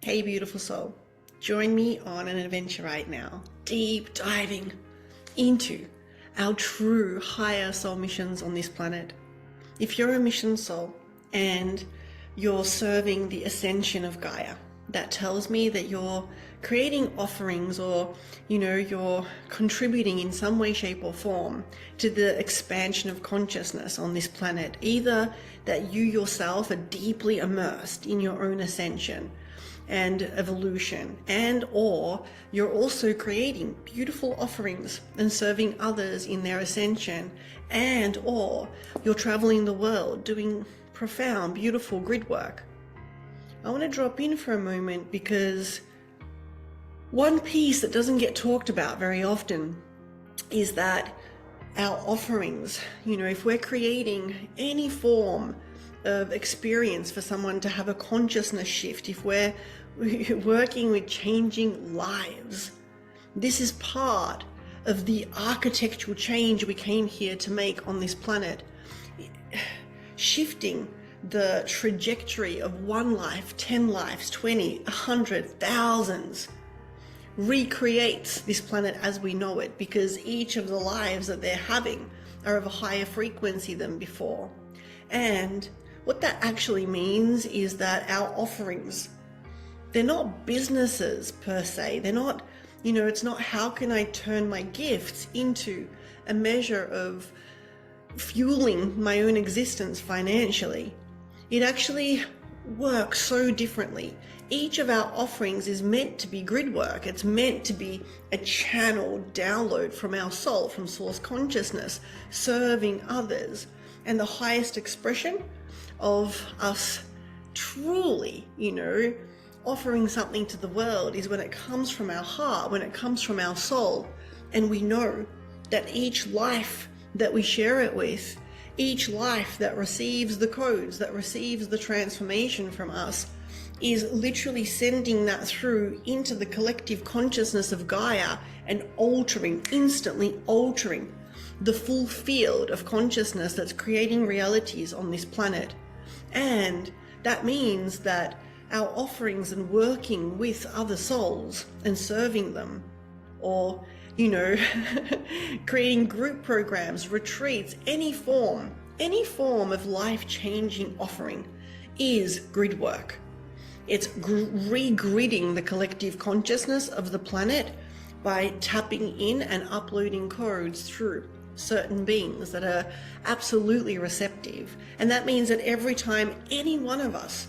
Hey beautiful soul, join me on an adventure right now, deep diving into our true higher soul missions on this planet. If you're a mission soul and you're serving the ascension of Gaia, that tells me that you're creating offerings or, you're contributing in some way, shape or form to the expansion of consciousness on this planet. Either that you yourself are deeply immersed in your own ascension and evolution, and or you're also creating beautiful offerings and serving others in their ascension, and or you're traveling the world doing profound, beautiful grid work. I want to drop in for a moment because one piece that doesn't get talked about very often is that our offerings, if we're creating any form of experience for someone to have a consciousness shift, if we're working with changing lives, this is part of the architectural change we came here to make on this planet. Shifting the trajectory of one life, 10 lives, 20, 100, thousands, recreates this planet as we know it, because each of the lives that they're having are of a higher frequency than before. And what that actually means is that our offerings, they're not businesses per se. They're not, it's not how can I turn my gifts into a measure of fueling my own existence financially. It actually works so differently. Each of our offerings is meant to be grid work. It's meant to be a channel download from our soul, from source consciousness, serving others. And the highest expression of us truly, offering something to the world is when it comes from our heart, when it comes from our soul. And we know that each life that we share it with, each life that receives the codes, that receives the transformation from us, is literally sending that through into the collective consciousness of Gaia and instantly altering the full field of consciousness that's creating realities on this planet. And that means that our offerings and working with other souls and serving them, or creating group programs, retreats, any form of life-changing offering is grid work. It's re-gridding the collective consciousness of the planet by tapping in and uploading codes through certain beings that are absolutely receptive. And that means that every time any one of us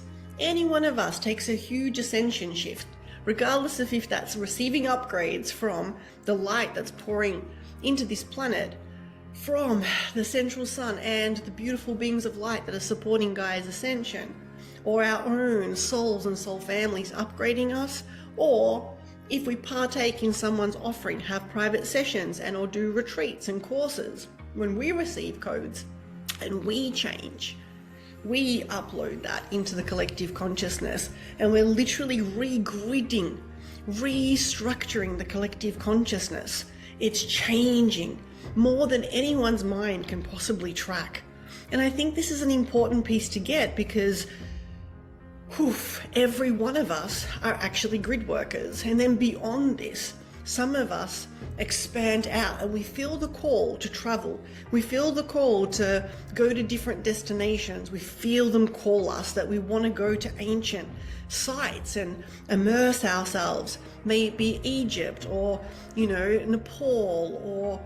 takes a huge ascension shift, regardless of if that's receiving upgrades from the light that's pouring into this planet, from the central sun and the beautiful beings of light that are supporting Gaia's ascension, or our own souls and soul families upgrading us, or if we partake in someone's offering, have private sessions and or do retreats and courses, when we receive codes and we change, we upload that into the collective consciousness, and we're literally re-gridding, restructuring the collective consciousness. It's changing more than anyone's mind can possibly track. And I think this is an important piece to get, because every one of us are actually grid workers. And then beyond this, some of us expand out and we feel the call to travel. We feel the call to go to different destinations. We feel them call us that we want to go to ancient sites and immerse ourselves. May it be Egypt or, Nepal, or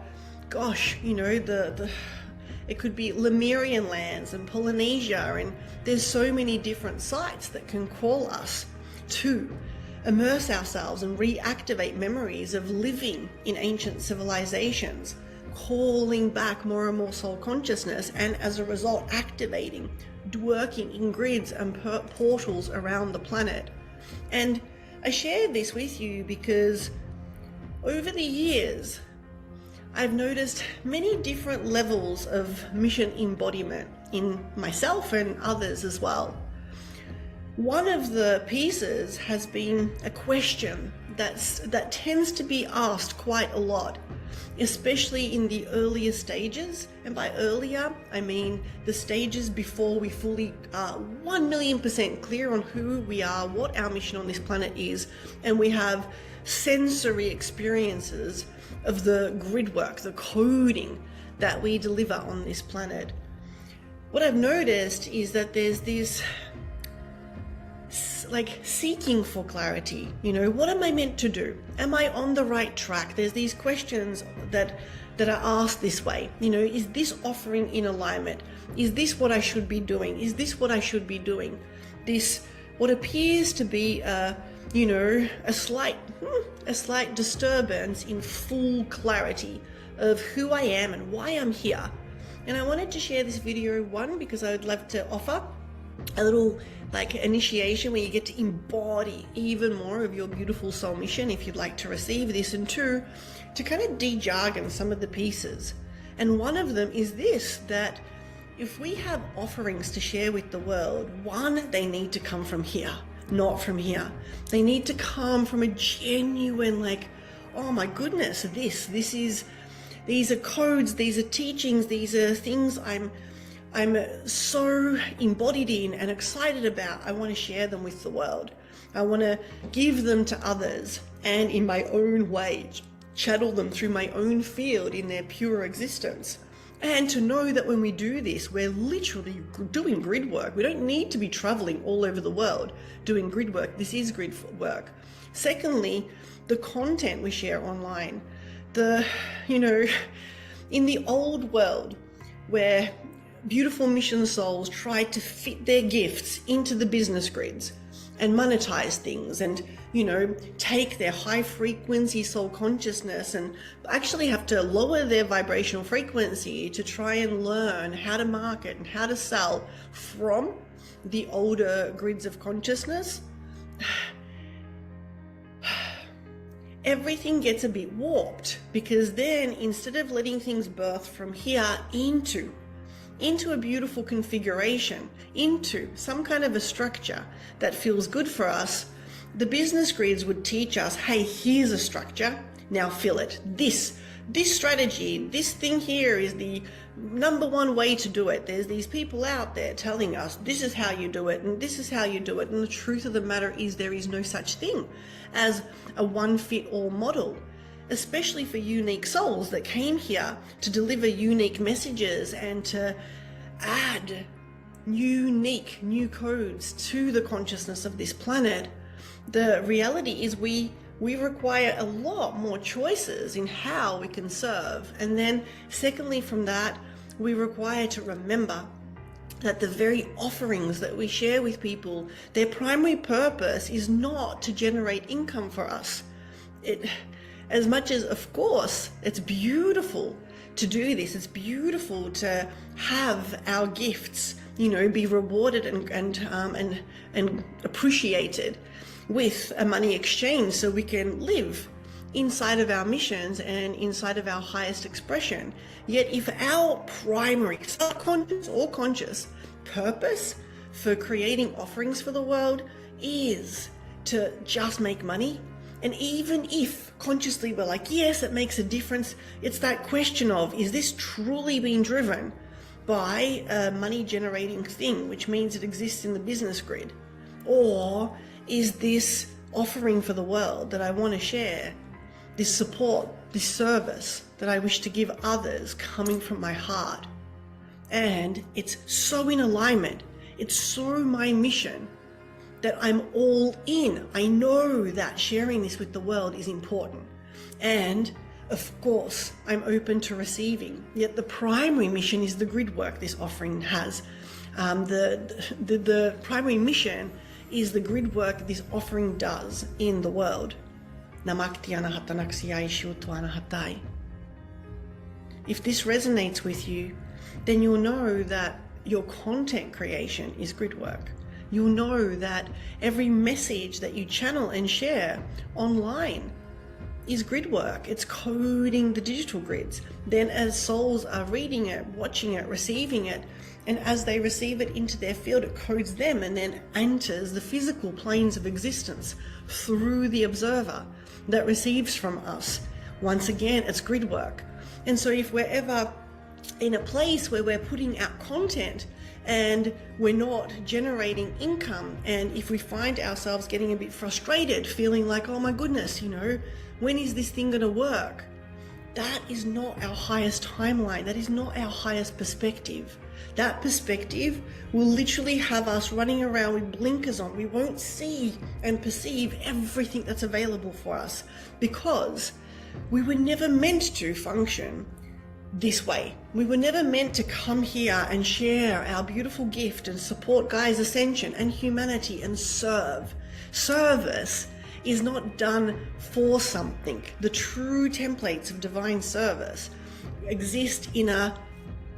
it could be Lemurian lands and Polynesia, and there's so many different sites that can call us to immerse ourselves and reactivate memories of living in ancient civilizations, calling back more and more soul consciousness, and as a result activating, working in grids and portals around the planet. And I shared this with you because over the years I've noticed many different levels of mission embodiment in myself and others as well. One of the pieces has been a question that tends to be asked quite a lot especially in the earlier stages. And by earlier, I mean the stages before we fully are 1,000,000% clear on who we are, what our mission on this planet is, and we have sensory experiences of the grid work, the coding that we deliver on this planet. What I've noticed is that there's this like seeking for clarity. You know, what am I meant to do? Am I on the right track? There's these questions that are asked this way. You know, is this offering in alignment? Is this what I should be doing? Is this what I should be doing? This, what appears to be a slight disturbance in full clarity of who I am and why I'm here. And I wanted to share this video, one, because I would love to offer a little like initiation where you get to embody even more of your beautiful soul mission if you'd like to receive this, and two, to kind of de-jargon some of the pieces. And one of them is this, that if we have offerings to share with the world, one, they need to come from here, not from here. They need to come from a genuine, like, oh my goodness, these are codes, these are teachings, these are things I'm so embodied in and excited about. I want to share them with the world. I want to give them to others, and in my own way, channel them through my own field in their pure existence. And to know that when we do this, we're literally doing grid work. We don't need to be traveling all over the world doing grid work. This is grid work. Secondly, the content we share online. In the old world where beautiful mission souls tried to fit their gifts into the business grids and monetize things and, take their high frequency soul consciousness and actually have to lower their vibrational frequency to try and learn how to market and how to sell from the older grids of consciousness, everything gets a bit warped, because then instead of letting things birth from here into a beautiful configuration, into some kind of a structure that feels good for us, the business grids would teach us, hey, here's a structure, now fill it. This strategy, this thing here is the number one way to do it. There's these people out there telling us this is how you do it and this is how you do it. And the truth of the matter is there is no such thing as a one-fit-all model, especially for unique souls that came here to deliver unique messages and to add unique new codes to the consciousness of this planet. The reality is we require a lot more choices in how we can serve. And then secondly from that, we require to remember that the very offerings that we share with people, their primary purpose is not to generate income for us. As much as, of course, it's beautiful to do this, it's beautiful to have our gifts, be rewarded and appreciated with a money exchange so we can live inside of our missions and inside of our highest expression. Yet if our primary subconscious or conscious purpose for creating offerings for the world is to just make money, and even if consciously we're like, yes, it makes a difference, it's that question of, is this truly being driven by a money generating thing, which means it exists in the business grid? Or is this offering for the world that I want to share, this support, this service that I wish to give others, coming from my heart? And it's so in alignment, it's so my mission that I'm all in. I know that sharing this with the world is important. And of course, I'm open to receiving. Yet the primary mission is the grid work this offering has. The primary mission is the grid work this offering does in the world. If this resonates with you, then you'll know that your content creation is grid work. You'll know that every message that you channel and share online is grid work. It's coding the digital grids. Then as souls are reading it, watching it, receiving it, and as they receive it into their field, it codes them and then enters the physical planes of existence through the observer that receives from us. Once again, it's grid work. And so if we're ever in a place where we're putting out content and we're not generating income, and if we find ourselves getting a bit frustrated, feeling like, oh my goodness, when is this thing going to work? That is not our highest timeline. That is not our highest perspective. That perspective will literally have us running around with blinkers on. We won't see and perceive everything that's available for us because we were never meant to function this way. We were never meant to come here and share our beautiful gift and support Gaia's ascension and humanity and serve. Service is not done for something. The true templates of divine service exist in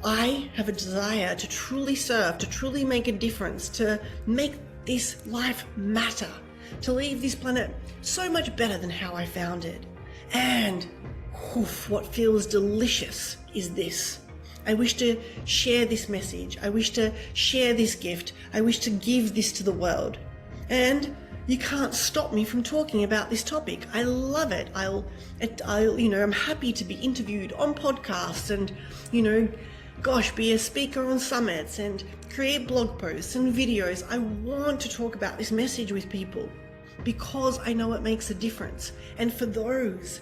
I have a desire to truly serve, to truly make a difference, to make this life matter, to leave this planet so much better than how I found it. And what feels delicious is this. I wish to share this message. I wish to share this gift. I wish to give this to the world. And you can't stop me from talking about this topic. I love it. I'm happy to be interviewed on podcasts and, be a speaker on summits and create blog posts and videos. I want to talk about this message with people because I know it makes a difference. And for those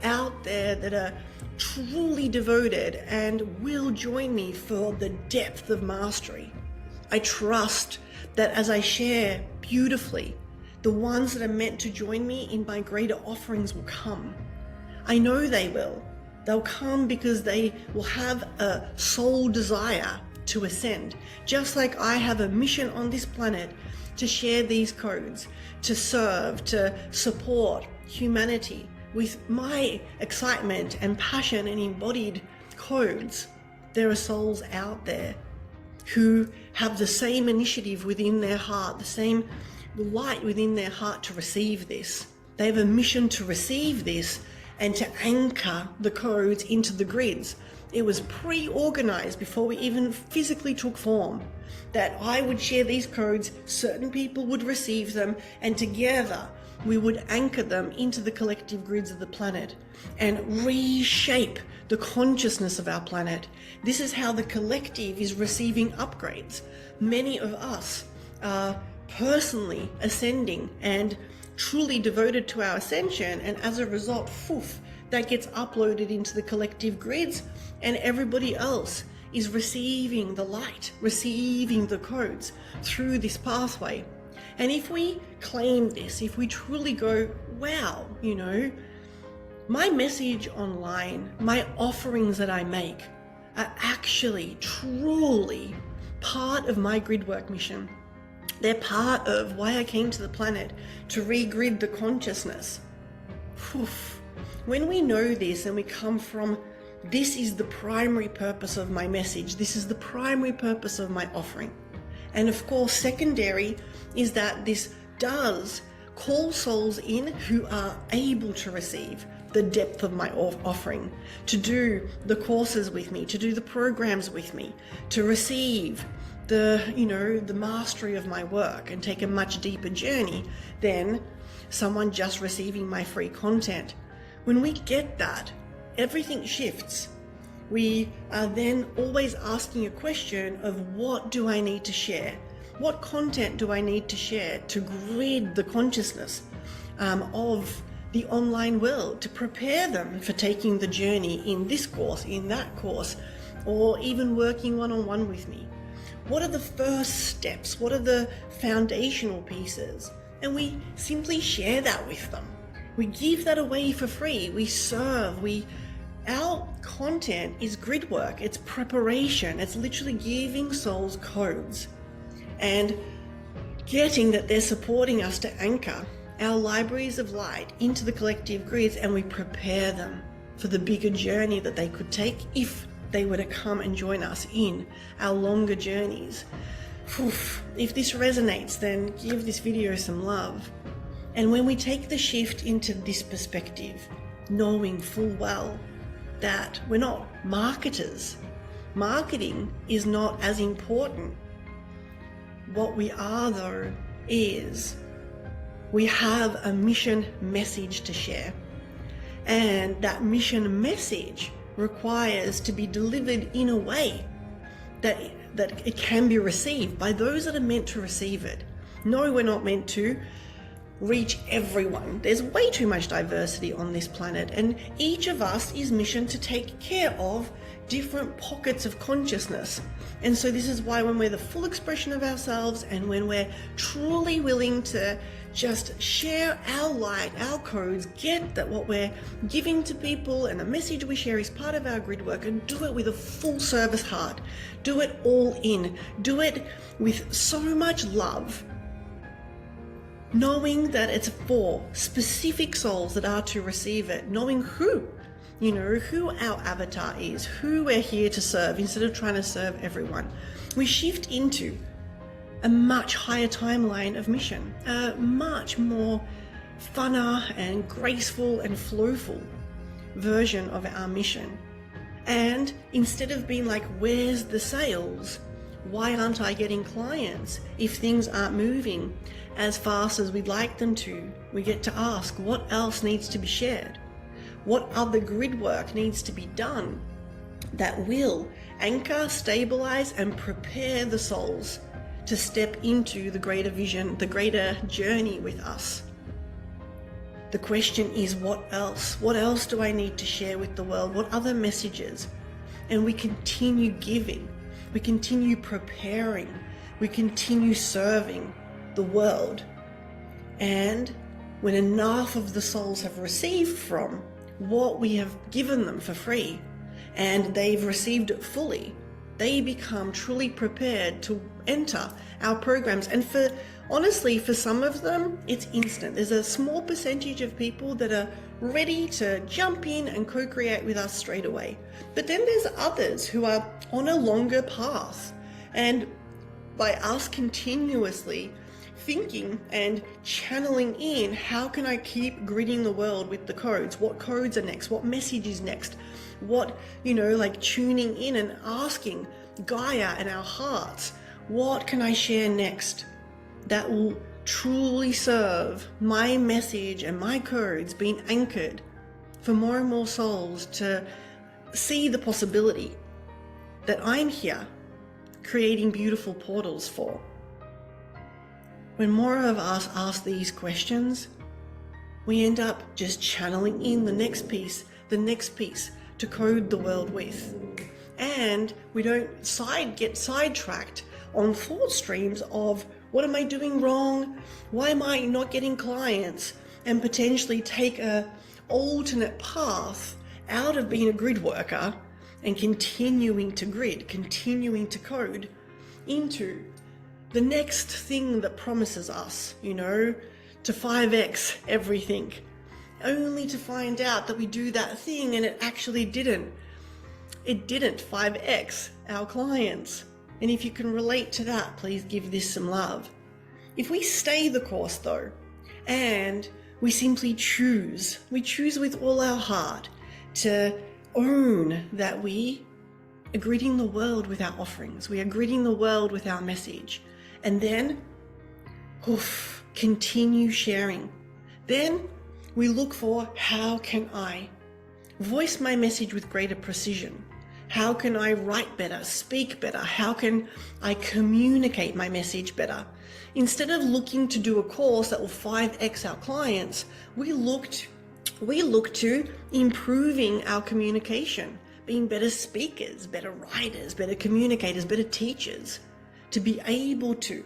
out there that are truly devoted and will join me for the depth of mastery, I trust that as I share beautifully, the ones that are meant to join me in my greater offerings will come. I know they will. They'll come because they will have a soul desire to ascend. Just like I have a mission on this planet to share these codes, to serve, to support humanity with my excitement and passion and embodied codes. There are souls out there who have the same initiative within their heart, the same light within their heart to receive this. They have a mission to receive this and to anchor the codes into the grids. It was pre-organized before we even physically took form, that I would share these codes, certain people would receive them, and together we would anchor them into the collective grids of the planet and reshape the consciousness of our planet. This is how the collective is receiving upgrades. Many of us are personally ascending and truly devoted to our ascension, and as a result, that gets uploaded into the collective grids, and everybody else is receiving the light, receiving the codes through this pathway. And if we claim this, if we truly go, wow, my message online, my offerings that I make are actually truly part of my grid work mission. They're part of why I came to the planet, to regrid the consciousness. When we know this and we come from, this is the primary purpose of my message, this is the primary purpose of my offering. And of course, secondary is that this does call souls in who are able to receive the depth of my offering, to do the courses with me, to do the programs with me, to receive the mastery of my work and take a much deeper journey than someone just receiving my free content. When we get that, everything shifts. We are then always asking a question of, what do I need to share? What content do I need to share to grid the consciousness of the online world, to prepare them for taking the journey in this course, in that course, or even working one-on-one with me? What are the first steps? What are the foundational pieces? And we simply share that with them. We give that away for free. We serve. Our content is grid work. It's preparation. It's literally giving souls codes and getting that they're supporting us to anchor our libraries of light into the collective grids, and we prepare them for the bigger journey that they could take if they were to come and join us in our longer journeys. If this resonates, then give this video some love. And when we take the shift into this perspective, knowing full well that we're not marketers, marketing is not as important. What we are, though, is we have a mission message to share. And that mission message requires to be delivered in a way that it can be received by those that are meant to receive it. No, we're not meant to reach everyone. There's way too much diversity on this planet, and each of us is missioned to take care of different pockets of consciousness. And so this is why when we're the full expression of ourselves, and when we're truly willing to just share our light, our codes, get that what we're giving to people and the message we share is part of our grid work, and do it with a full service heart, do it all in, do it with so much love, knowing that it's for specific souls that are to receive it, knowing who our avatar is, who we're here to serve, instead of trying to serve everyone. We shift into a much higher timeline of mission, a much more funner and graceful and flowful version of our mission. And instead of being like, where's the sales? Why aren't I getting clients? If things aren't moving as fast as we'd like them to, we get to ask, what else needs to be shared? What other grid work needs to be done that will anchor, stabilize, and prepare the souls to step into the greater vision, the greater journey with us? The question is, what else? What else do I need to share with the world? What other messages? And we continue giving, we continue preparing, we continue serving the world. And when enough of the souls have received from what we have given them for free, and they've received it fully, they become truly prepared to enter our programs. And honestly, for some of them, it's instant. There's a small percentage of people that are ready to jump in and co-create with us straight away. But then there's others who are on a longer path. And by us continuously thinking and channeling in, how can I keep gridding the world with the codes? What codes are next? What message is next? What, like tuning in and asking Gaia and our hearts, what can I share next that will truly serve my message and my codes being anchored for more and more souls to see the possibility that I'm here creating beautiful portals for. When more of us ask these questions, we end up just channeling in the next piece to code the world with. And we don't get sidetracked on thought streams of, what am I doing wrong? Why am I not getting clients? And potentially take a alternate path out of being a grid worker and continuing to grid, continuing to code into the next thing that promises us, to 5x everything, only to find out that we do that thing and it actually didn't. It didn't 5x our clients. And if you can relate to that, please give this some love. If we stay the course though, and we simply choose with all our heart to own that we are gridding the world with our offerings, we are gridding the world with our message, and then continue sharing. Then we look for, how can I voice my message with greater precision? How can I write better, speak better? How can I communicate my message better? Instead of looking to do a course that will 5x our clients, we look to improving our communication, being better speakers, better writers, better communicators, better teachers, to be able to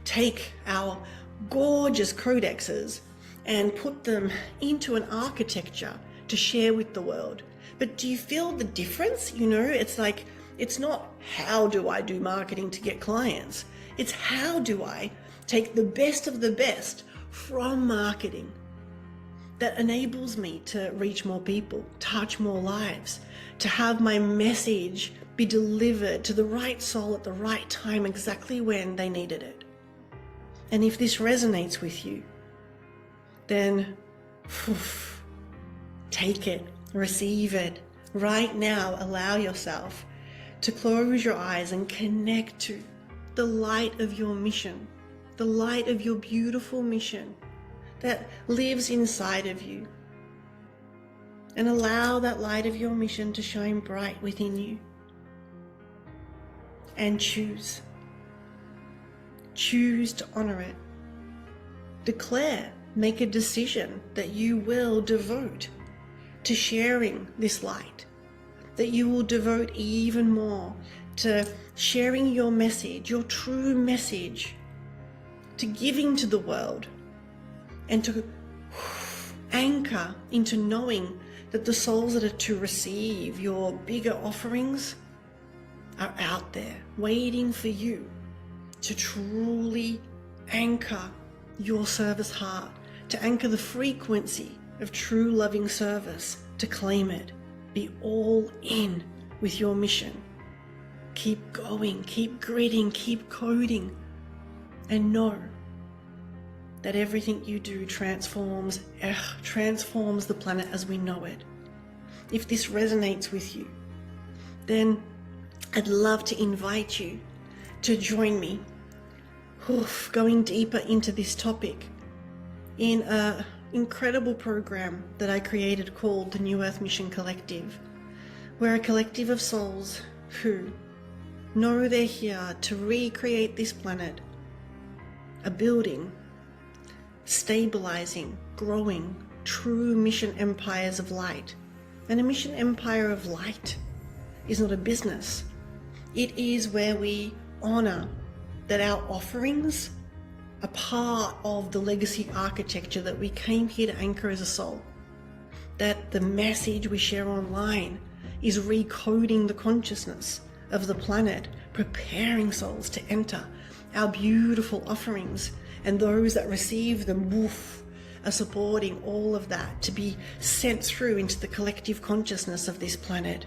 take our gorgeous codexes and put them into an architecture to share with the world. But do you feel the difference? It's like, it's not how do I do marketing to get clients? It's how do I take the best of the best from marketing that enables me to reach more people, touch more lives, to have my message be delivered to the right soul at the right time, exactly when they needed it. And if this resonates with you, then take it, receive it. Right now, allow yourself to close your eyes and connect to the light of your mission, the light of your beautiful mission that lives inside of you. and allow that light of your mission to shine bright within you. And choose. Choose to honor it. Declare, make a decision that you will devote to sharing this light, that you will devote even more to sharing your message, your true message, to giving to the world, and to anchor into knowing that the souls that are to receive your bigger offerings are out there waiting for you to truly anchor your service heart, to anchor the frequency of true loving service, to claim it. Be all in with your mission. Keep going, keep gritting, keep coding, and know that everything you do transforms the planet as we know it. If this resonates with you, then I'd love to invite you to join me, going deeper into this topic in an incredible program that I created called the New Earth Mission Collective. We're a collective of souls who know they're here to recreate this planet, a building, stabilizing, growing, true mission empires of light. And a mission empire of light is not a business. It is where we honor that our offerings are part of the legacy architecture that we came here to anchor as a soul. That the message we share online is recoding the consciousness of the planet, preparing souls to enter our beautiful offerings, and those that receive them, are supporting all of that to be sent through into the collective consciousness of this planet.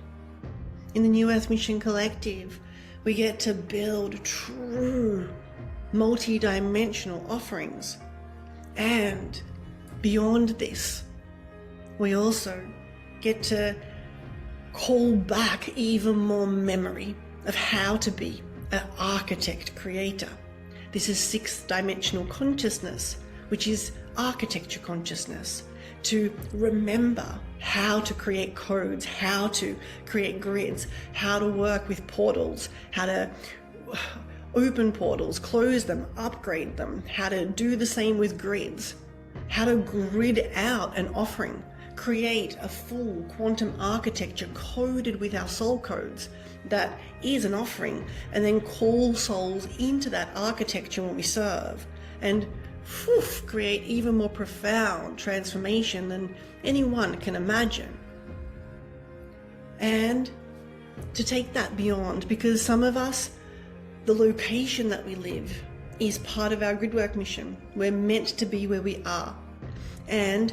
In the New Earth Mission Collective, we get to build true multi-dimensional offerings. And beyond this, we also get to call back even more memory of how to be an architect creator. This is sixth dimensional consciousness, which is architecture consciousness, to remember how to create codes, how to create grids, how to work with portals, how to open portals, close them, upgrade them, how to do the same with grids, how to grid out an offering, create a full quantum architecture coded with our soul codes that is an offering, and then call souls into that architecture when we serve, and create even more profound transformation than anyone can imagine. And to take that beyond, because some of us, the location that we live is part of our gridwork mission. We're meant to be where we are, and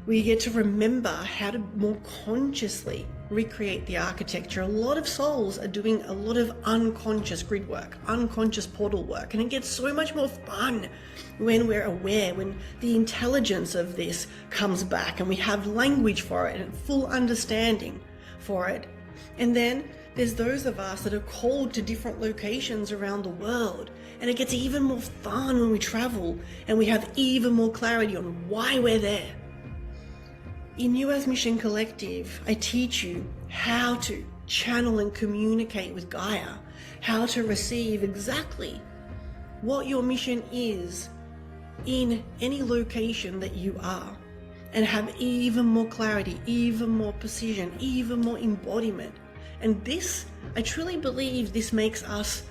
we get to remember how to more consciously recreate the architecture. A lot of souls are doing a lot of unconscious grid work, unconscious portal work, and it gets so much more fun when we're aware, when the intelligence of this comes back and we have language for it and full understanding for it. And then there's those of us that are called to different locations around the world, and it gets even more fun when we travel and we have even more clarity on why we're there. In New Earth Mission Collective, I teach you how to channel and communicate with Gaia, how to receive exactly what your mission is in any location that you are, and have even more clarity, even more precision, even more embodiment. And this, I truly believe this makes us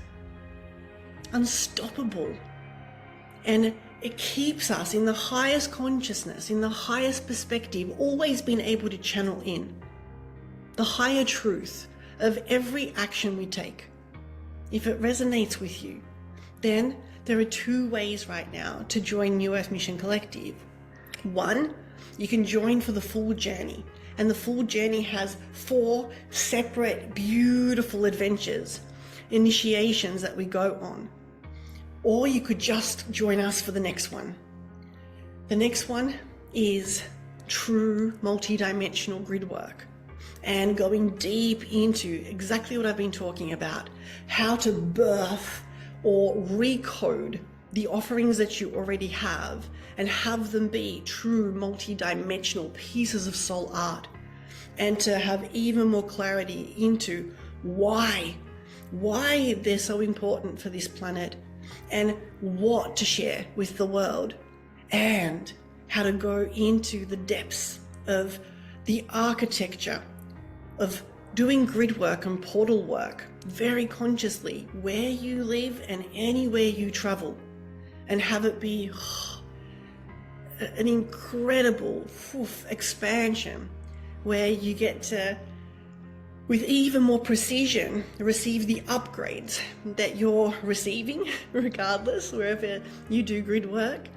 unstoppable, and it keeps us in the highest consciousness, in the highest perspective, always being able to channel in the higher truth of every action we take. If it resonates with you, then there are two ways right now to join New Earth Mission Collective. One, you can join for the full journey, and the full journey has 4 separate, beautiful adventures, initiations that we go on. Or you could just join us for the next one. The next one is true multidimensional grid work, and going deep into exactly what I've been talking about, how to birth or recode the offerings that you already have and have them be true multidimensional pieces of soul art. and to have even more clarity into why they're so important for this planet, and what to share with the world, and how to go into the depths of the architecture of doing grid work and portal work very consciously where you live and anywhere you travel, and have it be an incredible expansion where you get to, with even more precision, receive the upgrades that you're receiving regardless, wherever you do grid work,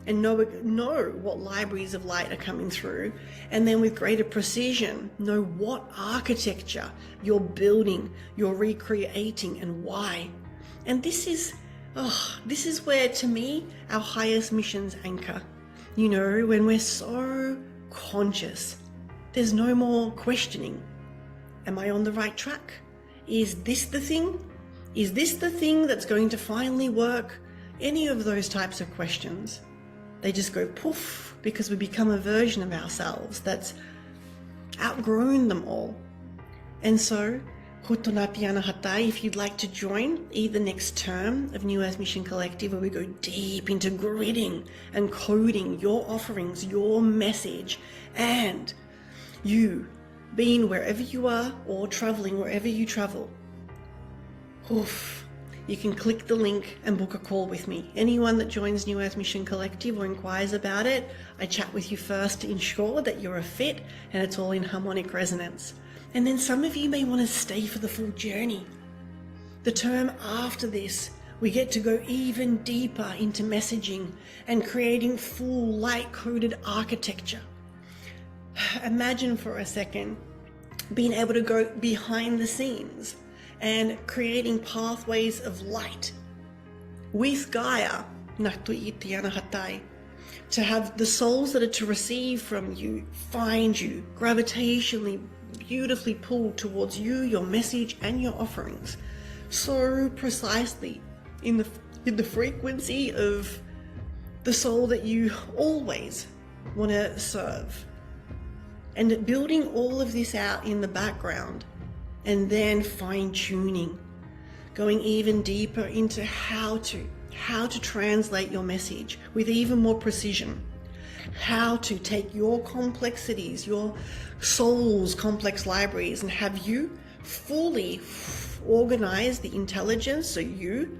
and know what libraries of light are coming through, and then with greater precision know what architecture you're building, you're recreating, and why. And this is where, to me, our highest missions anchor. You know, when we're so conscious, there's no more questioning. Am I on the right track? Is this the thing? Is this the thing that's going to finally work? Any of those types of questions, they just go poof, because we become a version of ourselves that's outgrown them all. And so, if you'd like to join either next term of New Earth Mission Collective, where we go deep into gridding and coding your offerings, your message, and you being wherever you are or traveling wherever you travel, you can click the link and book a call with me. Anyone that joins New Earth Mission Collective or inquires about it, I chat with you first to ensure that you're a fit and it's all in harmonic resonance. And then some of you may want to stay for the full journey. The term after this, we get to go even deeper into messaging and creating full light-coded architecture. Imagine for a second being able to go behind the scenes and creating pathways of light with Gaia, to have the souls that are to receive from you find you, gravitationally, beautifully pulled towards you, your message, and your offerings, so precisely in the frequency of the soul that you always want to serve. And building all of this out in the background, and then fine-tuning, going even deeper into how to translate your message with even more precision, how to take your complexities, your soul's complex libraries, and have you fully organize the intelligence so you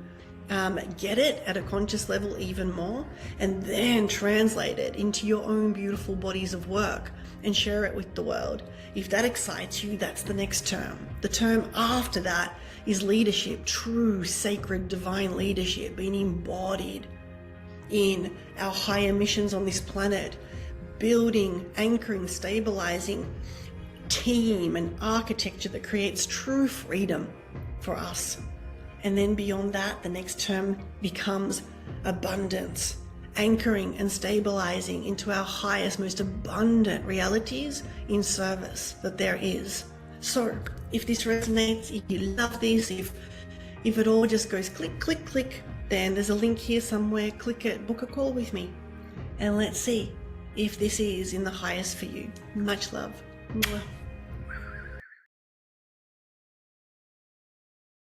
get it at a conscious level even more, and then translate it into your own beautiful bodies of work and share it with the world. If that excites you, that's the next term. The term after that is leadership, true, sacred, divine leadership, being embodied in our higher missions on this planet, building, anchoring, stabilizing team and architecture that creates true freedom for us. And then beyond that, the next term becomes abundance, anchoring and stabilizing into our highest, most abundant realities in service that there is. So if this resonates, if you love this, if it all just goes click, click, click, then there's a link here somewhere. Click it, book a call with me, and let's see if this is in the highest for you. Much love. Mwah.